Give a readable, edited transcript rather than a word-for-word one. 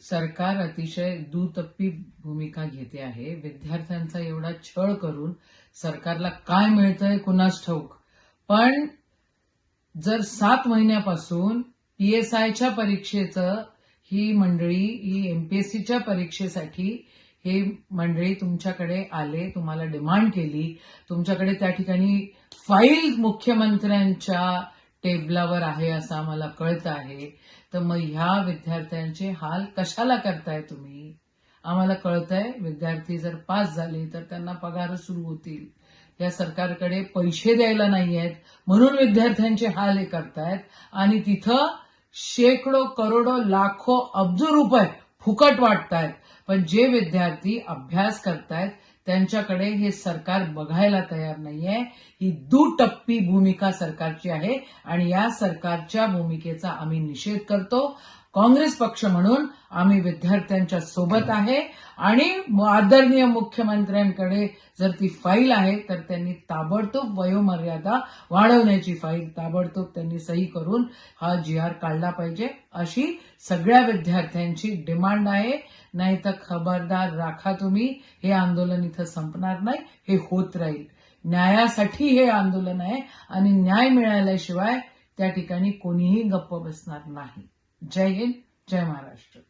सरकार अतिशय दुटप्पी भूमिका घेते आहे. विद्यार्थ्यांचा एवढा छळ करून सरकारला काय मिळतंय कुणास ठाऊक. पण जर 7 महिन्यापासून पीएसआयच्या परीक्षेचं ही एमपीएससीच्या परीक्षेसाठी हे मंडळी तुमच्याकडे आले, तुम्हाला डिमांड केली, तुमच्याकडे त्या ठिकाणी फाईल मुख्यमंत्र्यांच्या टेबलावर आहे असं आम्हाला कळतं आहे. तर मग ह्या विद्यार्थ्यांचे हाल कशाला करताय तुम्ही? आम्हाला कळतंय विद्यार्थी जर पास झाले तर त्यांना पगार सुरू होतील. या सरकारकडे पैसे द्यायला नाहीयेत म्हणून विद्यार्थ्यांचे हाल हे करतायत आणि तिथं शेकडो करोडो लाखो अब्ज रुपये फुकट वाटतायत. पण जे विद्यार्थी अभ्यास करतायत त्यांच्याकडे हे सरकार बघायला तयार नाहीये. ही दुटप्पी भूमिका सरकारची आहे आणि या सरकारच्या भूमिकेचा आम्ही निषेध करतो. काँग्रेस पक्ष म्हणून आम्ही विद्यार्थ्यांच्या सोबत आहे आणि आदरणीय मुख्यमंत्र्यांकडे जर ती फाईल आहे तर त्यांनी ताबडतोब वयोमर्यादा वाढवण्याची फाईल ताबडतोब त्यांनी सही करून हा GR काढला पाहिजे अशी सगळ्या विद्यार्थ्यांची डिमांड आहे. नाही तर खबरदार राखा तुम्ही, हे आंदोलन इथं संपणार नाही, हे होत राहील. न्यायासाठी हे आंदोलन आहे आणि न्याय मिळाल्याशिवाय त्या ठिकाणी कोणीही गप्प बसणार नाही. जय हिंद, जय महाराष्ट्र.